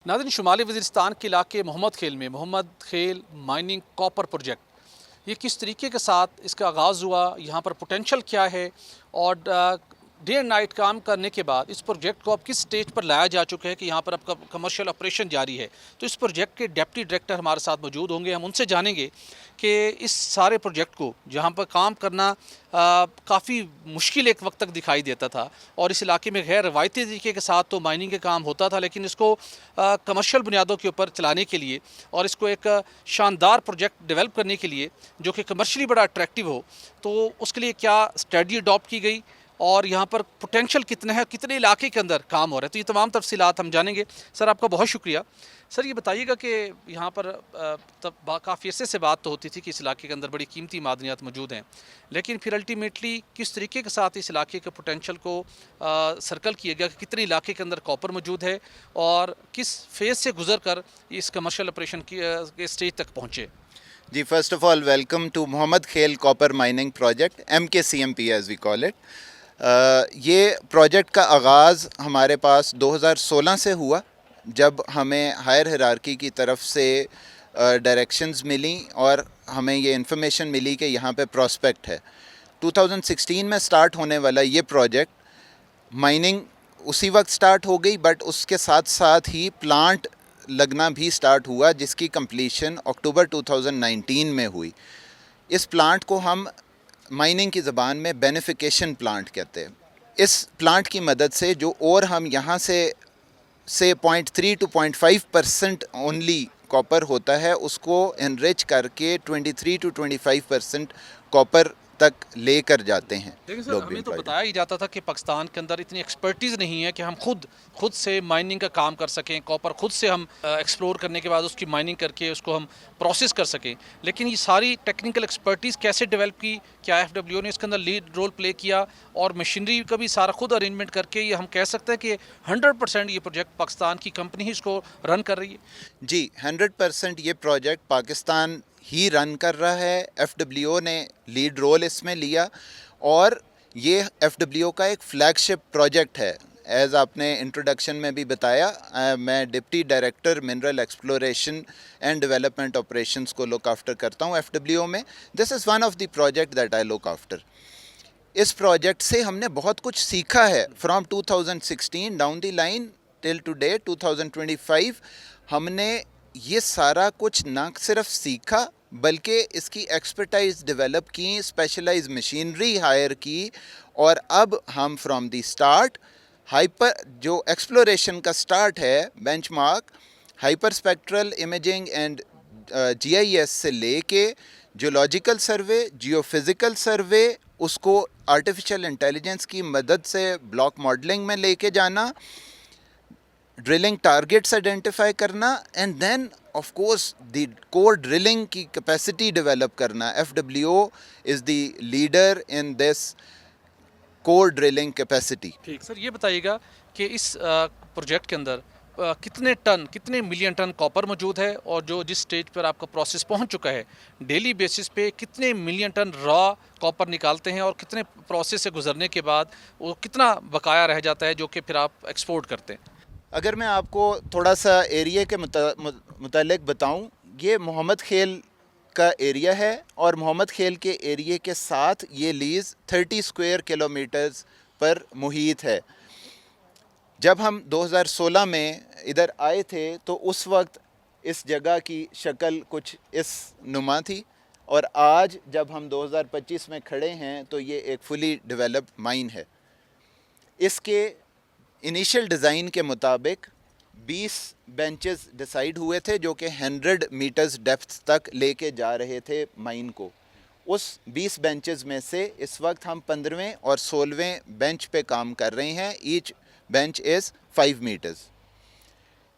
नाज़रीन, शुमाली वज़ीरिस्तान के इलाके मोहम्मद खेल में मोहम्मद खेल माइनिंग कॉपर प्रोजेक्ट ये किस तरीके के साथ इसका आगाज़ हुआ, यहाँ पर पोटेंशल क्या है और डे एंड नाइट काम करने के बाद इस प्रोजेक्ट को अब किस स्टेज पर लाया जा चुका है कि यहाँ पर अब कमर्शियल ऑपरेशन जारी है। तो इस प्रोजेक्ट के डिप्टी डायरेक्टर हमारे साथ मौजूद होंगे, हम उनसे जानेंगे कि इस सारे प्रोजेक्ट को जहाँ पर काम करना काफ़ी मुश्किल एक वक्त तक दिखाई देता था और इस इलाके में गैर रवायती तरीके के साथ तो माइनिंग का काम होता था, लेकिन इसको कमर्शियल बुनियादों के ऊपर चलाने के लिए और इसको एक शानदार प्रोजेक्ट डेवलप करने के लिए जो कि कमर्शियली बड़ा अट्रैक्टिव हो, तो उसके लिए क्या स्ट्रेटजी अडॉप्ट की गई और यहाँ पर पोटेंशल कितना है, कितने इलाके के अंदर काम हो रहा है, तो ये तमाम तफसीलात हम जानेंगे। सर, आपका बहुत शुक्रिया। सर, ये बताइएगा कि यहाँ पर तब काफ़ी अरसे से बात तो होती थी कि इस इलाके के अंदर बड़ी कीमती मादनियात मौजूद हैं, लेकिन फिर अल्टीमेटली किस तरीके के साथ इस इलाके के पोटेंशल को सर्कल किया गया कि कितने इलाके के अंदर कॉपर मौजूद है और किस फेज़ से गुजर कर इस कमर्शियल ऑपरेशन के स्टेज तक पहुँचे। जी, first of all welcome to Mohammad Khel copper mining project, MKCMP as we call it. ये प्रोजेक्ट का आगाज़ हमारे पास 2016 से हुआ, जब हमें हायर हायरार्की की तरफ से डायरेक्शंस मिली और हमें ये इन्फॉर्मेशन मिली कि यहाँ पे प्रॉस्पेक्ट है। 2016 में स्टार्ट होने वाला ये प्रोजेक्ट, माइनिंग उसी वक्त स्टार्ट हो गई, बट उसके साथ साथ ही प्लांट लगना भी स्टार्ट हुआ, जिसकी कंप्लीशन अक्टूबर 2019 में हुई। इस प्लांट को हम माइनिंग की ज़बान में बेनिफिकेशन प्लांट कहते हैं। इस प्लांट की मदद से जो और हम यहाँ से 0.3 to 0.5% ओनली कॉपर होता है, उसको एनरिच करके 23 to 25% कॉपर तक लेकर जाते हैं। लेकिन सर, हमें तो बताया ही जाता था कि पाकिस्तान के अंदर इतनी एक्सपर्टीज़ नहीं है कि हम खुद से माइनिंग का काम कर सकें, कॉपर खुद से हम एक्सप्लोर करने के बाद उसकी माइनिंग करके उसको हम प्रोसेस कर सकें। लेकिन ये सारी टेक्निकल एक्सपर्टीज़ कैसे डेवलप की, क्या FWO ने इसके अंदर लीड रोल प्ले किया और मशीनरी का भी सारा खुद अरेंजमेंट करके ये हम कह सकते हैं कि 100% ये प्रोजेक्ट पाकिस्तान की कंपनी ही इसको रन कर रही है? जी, 100% ये प्रोजेक्ट पाकिस्तान ही रन कर रहा है। FWO ने लीड रोल इसमें लिया और ये FWO का एक फ्लैगशिप प्रोजेक्ट है। एज़ आपने इंट्रोडक्शन में भी बताया, मैं deputy director mineral exploration and development operations को लुक आफ्टर करता हूँ FWO में। This is one of the project that I look after. इस प्रोजेक्ट से हमने बहुत कुछ सीखा है from 2016 down the line till today 2025। हमने ये सारा कुछ ना सिर्फ सीखा, बल्कि इसकी एक्सपर्टाइज डेवलप की, स्पेशलाइज मशीनरी हायर की, और अब हम फ्रॉम द स्टार्ट हाइपर जो एक्सप्लोरेशन का स्टार्ट है, benchmark hyper spectral imaging and GIS से लेके जियोलॉजिकल सर्वे, जियोफिज़िकल सर्वे, उसको आर्टिफिशियल इंटेलिजेंस की मदद से ब्लॉक मॉडलिंग में लेके जाना, ड्रिलिंग टारगेट्स आइडेंटिफाई करना, and then of course the core drilling की कैपेसिटी डेवलप करना। FWO is the leader in this core drilling capacity. ठीक सर, ये बताइएगा कि इस प्रोजेक्ट के अंदर कितने मिलियन टन कॉपर मौजूद है और जो जिस स्टेज पर आपका प्रोसेस पहुंच चुका है, डेली बेसिस पे कितने मिलियन टन रॉ कॉपर निकालते हैं और कितने प्रोसेस से गुजरने के बाद वो कितना बकाया रह जाता है जो कि फिर आप एक्सपोर्ट करते हैं? अगर मैं आपको थोड़ा सा एरिया के मुतालिक बताऊं, ये मोहम्मद खेल का एरिया है और मोहम्मद खेल के एरिया के साथ ये लीज़ 30 स्क्वायर किलोमीटर्स पर मुहित है। जब हम 2016 में इधर आए थे तो उस वक्त इस जगह की शक्ल कुछ इस नुमा थी, और आज जब हम 2025 में खड़े हैं तो ये एक फुली डेवलप्ड माइन है। इसके इनिशियल डिज़ाइन के मुताबिक 20 बेंचेस डिसाइड हुए थे जो कि 100 मीटर्स डेप्थ तक लेके जा रहे थे माइन को। उस 20 बेंचेस में से इस वक्त हम 15वें और 16वें बेंच पे काम कर रहे हैं। Each bench is 5 metres.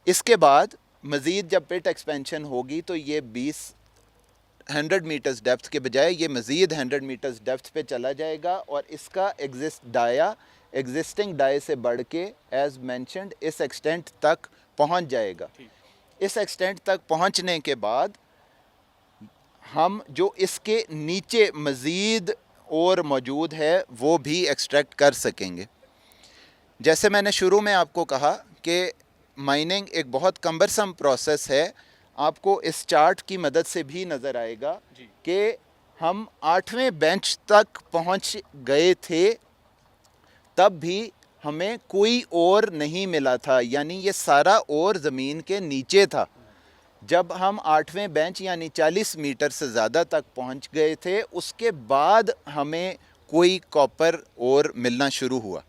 इसके बाद मज़ीद जब पिट एक्सपेंशन होगी तो ये 100 मीटर्स डेप्थ के बजाय ये मज़ीद 100 मीटर्स डेप्थ पे चला जाएगा और इसका एग्जिस्टिंग डाई से बढ़ के एज मैंशनड इस एक्सटेंट तक पहुंच जाएगा। इस एक्सटेंट तक पहुंचने के बाद हम जो इसके नीचे मज़ीद और मौजूद है वो भी एक्सट्रैक्ट कर सकेंगे। जैसे मैंने शुरू में आपको कहा कि مائننگ ایک بہت کمبرسم پروسیس ہے. آپ کو اس چارٹ کی مدد سے بھی نظر آئے گا کہ ہم 8ویں بینچ تک پہنچ گئے تھے تب بھی ہمیں کوئی اور نہیں ملا تھا, یعنی یہ سارا اور زمین کے نیچے تھا. جب ہم 8ویں بینچ یعنی 40 میٹر سے زیادہ تک پہنچ گئے تھے, اس کے بعد ہمیں کوئی کاپر اور ملنا شروع ہوا.